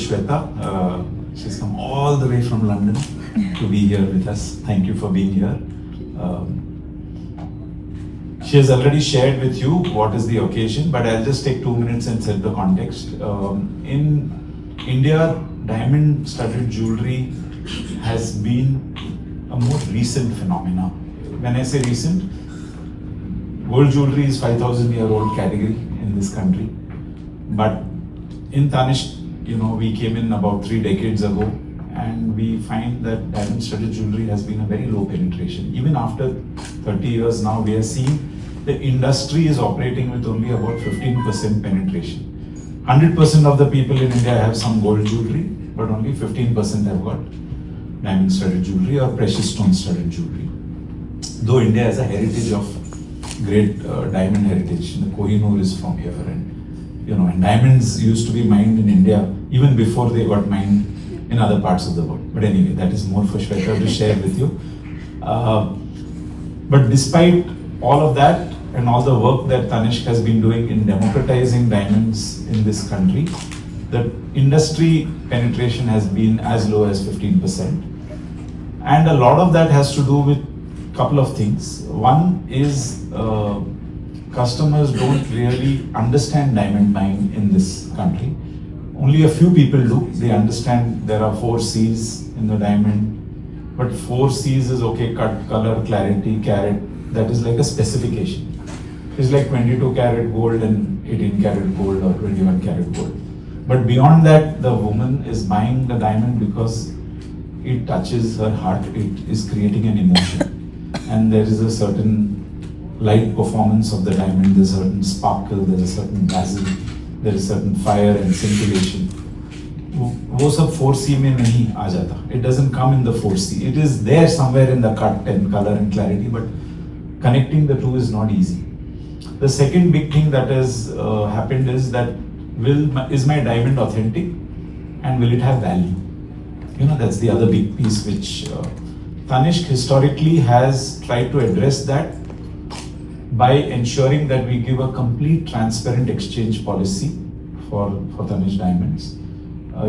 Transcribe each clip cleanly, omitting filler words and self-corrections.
Shweta. She's come all the way from London to be here with us. Thank you for being here. She has already shared with you what is the occasion, but I'll just take 2 minutes and set the context. In India, diamond-studded jewelry has been a more recent phenomena. When I say recent, gold jewelry is 5,000-year-old category in this country. But in Tanishq, we came in about 3 decades ago, and we find that diamond-studded jewelry has been a very low penetration. Even after 30 years now, we are seeing the industry is operating with only about 15% penetration. 100% of the people in India have some gold jewelry, but only 15% have got diamond-studded jewelry or precious stone-studded jewelry. Though India has a heritage of great diamond heritage, the Kohinoor is from here, and diamonds used to be mined in India even before they got mined in other parts of the world. But anyway, that is more for Shweta to share with you. But despite all of that and all the work that Tanishq has been doing in democratizing diamonds in this country, the industry penetration has been as low as 15%. And a lot of that has to do with a couple of things. One is customers don't really understand diamond buying in this country. Only a few people do. They understand there are 4 C's in the diamond, but 4 C's is okay: cut, color, clarity, carat. That is like a specification. It's like 22 karat gold and 18 karat gold or 21 karat gold. But beyond that, the woman is buying the diamond because it touches her heart. It is creating an emotion, and there is a certain light performance of the diamond. There's a certain sparkle. There's a certain dazzle. There is certain fire and scintillation. वो सब 4C में नहीं आ जाता. It doesn't come in the 4C. It is there somewhere in the cut and color and clarity, but connecting the two is not easy. The second big thing that has happened is that is my diamond authentic, and will it have value? That's the other big piece which Tanishq historically has tried to address that by ensuring that we give a complete transparent exchange policy for Tanishq diamonds.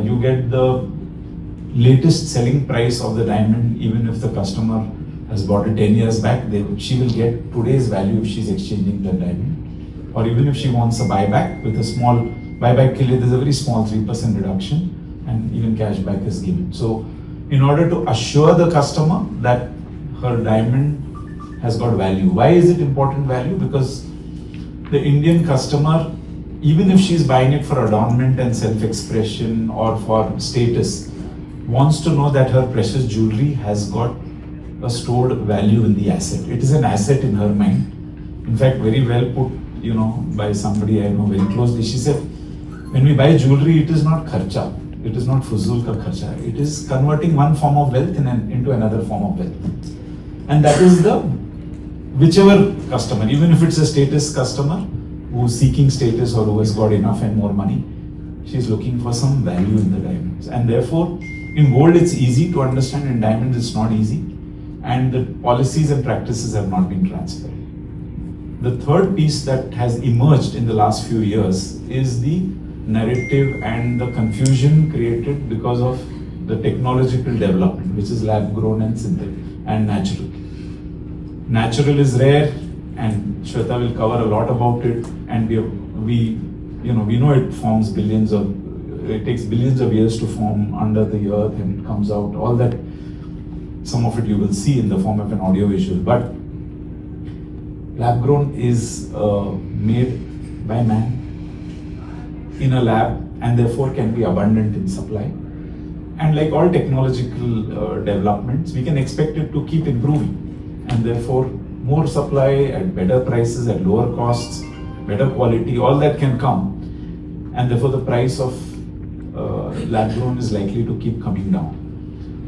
You get the latest selling price of the diamond, even if the customer has bought it 10 years back, she will get today's value if she's exchanging the diamond. Or even if she wants a buyback, with a small buyback, there's a very small 3% reduction, and even cashback is given. So in order to assure the customer that her diamond has got value. Why is it important value? Because the Indian customer, even if she's buying it for adornment and self-expression or for status, wants to know that her precious jewelry has got a stored value in the asset. It is an asset in her mind. In fact, very well put, by somebody I know very closely. She said, when we buy jewelry, it is not kharcha. It is not fuzul ka kharcha. It is converting one form of wealth into another form of wealth. And that is whichever customer, even if it's a status customer who's seeking status or who has got enough and more money, she's looking for some value in the diamonds. And therefore, in gold it's easy to understand, in diamonds it's not easy. And the policies and practices have not been transparent. The third piece that has emerged in the last few years is the narrative and the confusion created because of the technological development, which is lab-grown and synthetic and natural. Natural is rare, and Shweta will cover a lot about it. And we know it forms it takes billions of years to form under the earth, and it comes out. All that, some of it you will see in the form of an audio visual. But lab-grown is made by man in a lab, and therefore can be abundant in supply. And like all technological developments, we can expect it to keep improving. And therefore, more supply at better prices, at lower costs, better quality, all that can come. And therefore, the price of lab-grown is likely to keep coming down.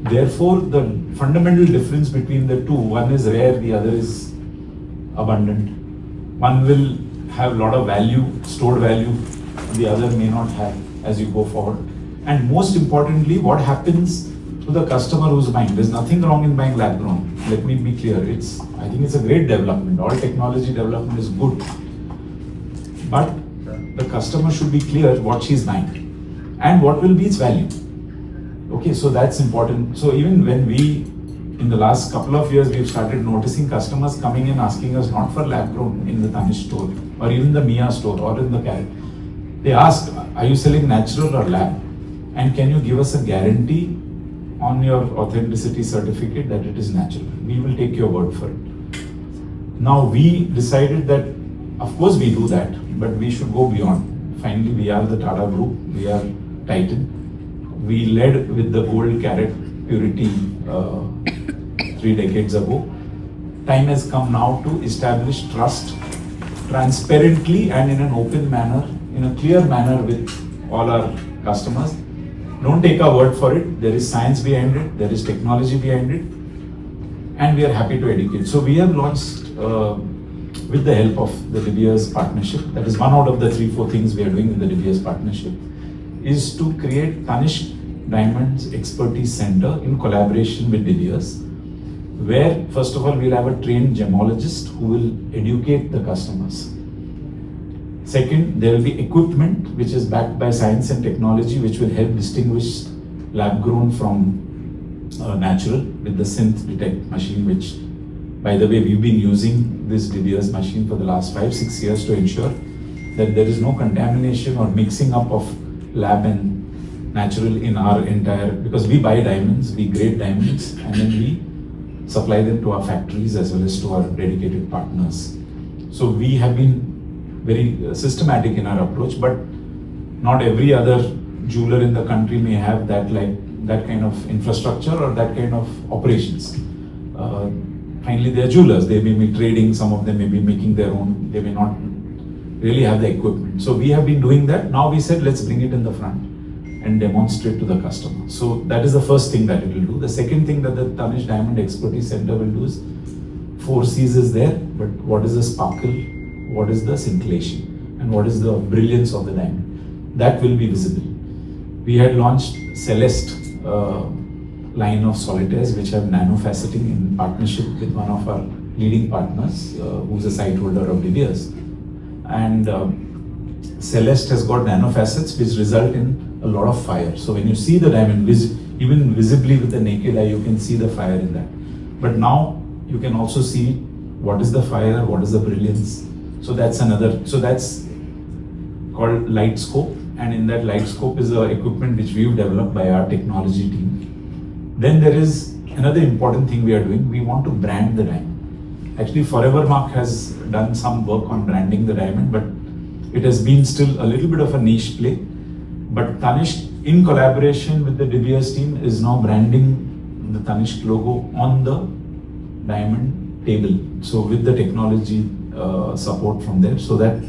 Therefore, the fundamental difference between the two, one is rare, the other is abundant. One will have a lot of value, stored value, the other may not have as you go forward. And most importantly, what happens to the customer who's buying? There's nothing wrong in buying lab-grown. Let me be clear. I think it's a great development. All technology development is good. But the customer should be clear what she's buying. and what will be its value. Okay, so that's important. So even when we, in the last couple of years, we've started noticing customers coming in asking us not for lab grown in the Tanishq store or even the Mia store or in the Carrot. They ask, are you selling natural or lab? And can you give us a guarantee on your authenticity certificate that it is natural? We will take your word for it. Now we decided that, of course we do that, but we should go beyond. Finally, we are the Tata Group, we are Titan. We led with the gold Carrot purity 3 decades ago. Time has come now to establish trust transparently and in an open manner, in a clear manner with all our customers. Don't take our word for it. There is science behind it, there is technology behind it, and we are happy to educate. So we have launched, with the help of the De Beers partnership, that is one out of the 3-4 things we are doing with the De Beers partnership, is to create Tanishq Diamond's Expertise Center in collaboration with De Beers, where first of all we'll have a trained gemologist who will educate the customers. Second, there will be equipment which is backed by science and technology, which will help distinguish lab grown from natural with the synth detect machine, which, by the way, we've been using this De Beers machine for the last 5-6 years to ensure that there is no contamination or mixing up of lab and natural in our entire, because we buy diamonds, we grade diamonds, and then we supply them to our factories as well as to our dedicated partners. So we have been very systematic in our approach, but not every other jeweler in the country may have that kind of infrastructure or that kind of operations. Finally, they are jewelers. They may be trading, some of them may be making their own, they may not really have the equipment. So we have been doing that. Now we said, let's bring it in the front and demonstrate to the customer. So that is the first thing that it will do. The second thing that the Tanishq Diamond Expertise Center will do is 4 C's is there, but what is the sparkle, what is the scintillation, and what is the brilliance of the diamond? That will be visible. We had launched Celeste line of solitaires which have nano-faceting in partnership with one of our leading partners who's a site holder of De Beers. And Celeste has got nano-facets which result in a lot of fire. So when you see the diamond, even visibly with the naked eye, you can see the fire in that. But now you can also see what is the fire, what is the brilliance. So that's called light scope, and in that light scope is the equipment which we've developed by our technology team. Then there is another important thing we are doing. We want to brand the diamond. Actually, Forevermark has done some work on branding the diamond, but it has been still a little bit of a niche play. But Tanishq, in collaboration with the De Beers team, is now branding the Tanishq logo on the diamond table. So with the technology support from there, so that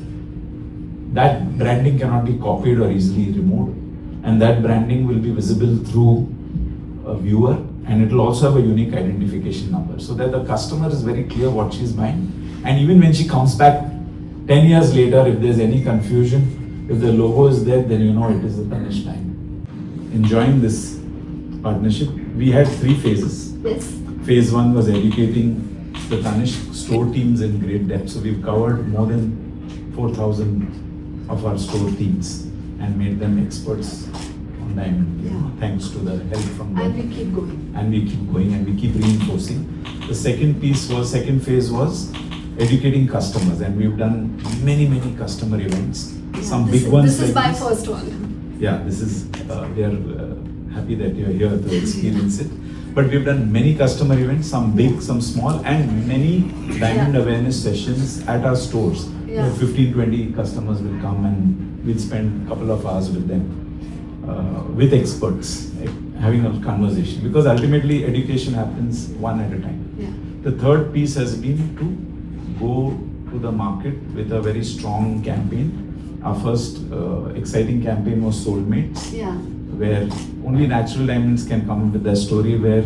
branding cannot be copied or easily removed, and that branding will be visible through a viewer, and it will also have a unique identification number, so that the customer is very clear what she's buying. And even when she comes back 10 years later, if there's any confusion, if the logo is there, then you know it is a Tanishq diamond. Enjoying this partnership. We had 3 phases. Yes. Phase 1 was educating the Tanishq store teams in great depth. So we've covered more than 4,000 of our store teams and made them experts on diamond, thanks to the help from them. And we keep going. And we keep going and we keep reinforcing. The second phase was educating customers, and we've done many customer events. Some big ones. This is my first one. Yeah, this is, we are happy that you're here to experience it. But we've done many customer events, some big, some small, and many diamond awareness sessions at our stores. 15-20 customers will come and we'll spend a couple of hours with them, with experts, having a conversation. Because ultimately education happens one at a time. Yeah. The third piece has been to go to the market with a very strong campaign. Our first exciting campaign was Soulmates. Yeah. Where only natural diamonds can come up with their story, where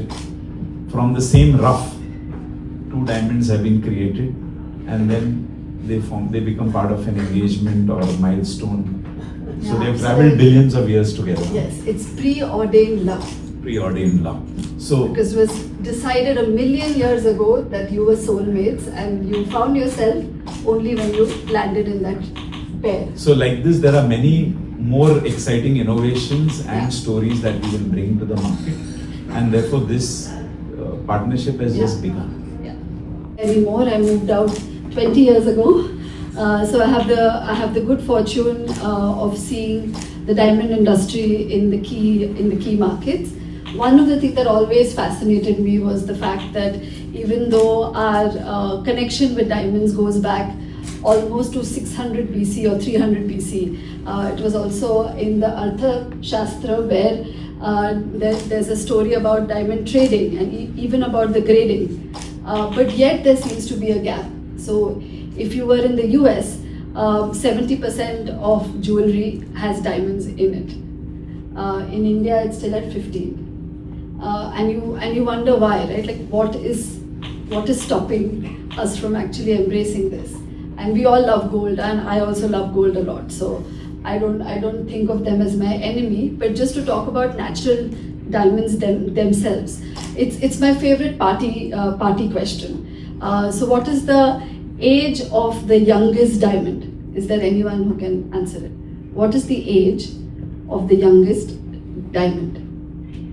from the same rough 2 diamonds have been created, and then they become part of an engagement or a milestone. So they've traveled billions of years together. Yes, it's preordained love. Preordained love. So because it was decided 1 million years ago that you were soulmates, and you found yourself only when you landed in that pair. So like this, there are many more exciting innovations and stories that we will bring to the market, and therefore this partnership has just begun. Anymore, I moved out 20 years ago, so I have the good fortune of seeing the diamond industry in the key markets. One of the things that always fascinated me was the fact that even though our connection with diamonds goes back almost to 600 BC or 300 BC, it was also in the Artha Shastra where there's a story about diamond trading and even about the grading. But yet there seems to be a gap. So if you were in the US, 70% of jewelry has diamonds in it. In India, it's still at 15. And you wonder why, right? Like what is stopping us from actually embracing this? And we all love gold, and I also love gold a lot. So I don't think of them as my enemy. But just to talk about natural diamonds themselves, it's my favorite party question. So what is the age of the youngest diamond? Is there anyone who can answer it? What is the age of the youngest diamond?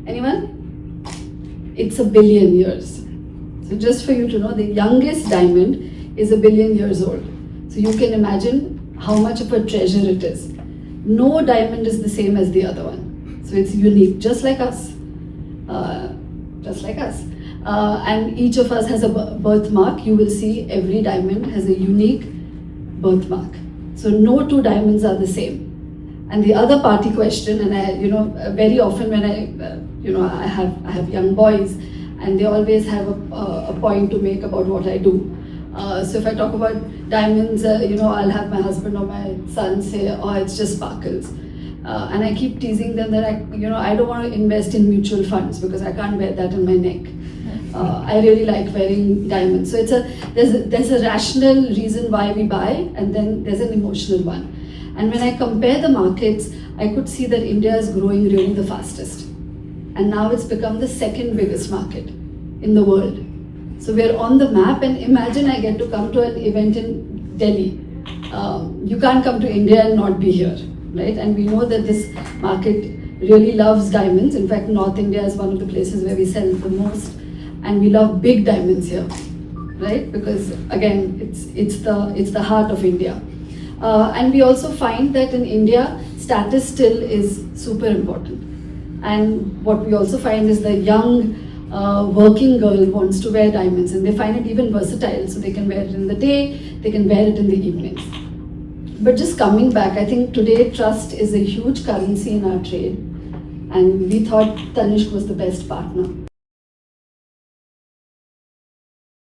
Anyone? It's 1 billion years. So just for you to know, the youngest diamond is 1 billion years old. So you can imagine how much of a treasure it is. No diamond is the same as the other one. So it's unique, just like us. And each of us has a birthmark. You will see every diamond has a unique birthmark. So no two diamonds are the same. And the other party question, and I, very often when I have young boys, and they always have a point to make about what I do. So if I talk about diamonds, I'll have my husband or my son say, "Oh, it's just sparkles," and I keep teasing them that I don't want to invest in mutual funds because I can't wear that on my neck. I really like wearing diamonds. So there's a rational reason why we buy, and then there's an emotional one. And when I compare the markets, I could see that India is growing really the fastest. And now it's become the second biggest market in the world. So we're on the map, and imagine I get to come to an event in Delhi. You can't come to India and not be here, right? And we know that this market really loves diamonds. In fact, North India is one of the places where we sell the most. And we love big diamonds here, right? Because again, it's the heart of India. And we also find that in India, status still is super important. And what we also find is the young working girl wants to wear diamonds, and they find it even versatile. So they can wear it in the day, they can wear it in the evenings. But just coming back, I think today trust is a huge currency in our trade. And we thought Tanishq was the best partner.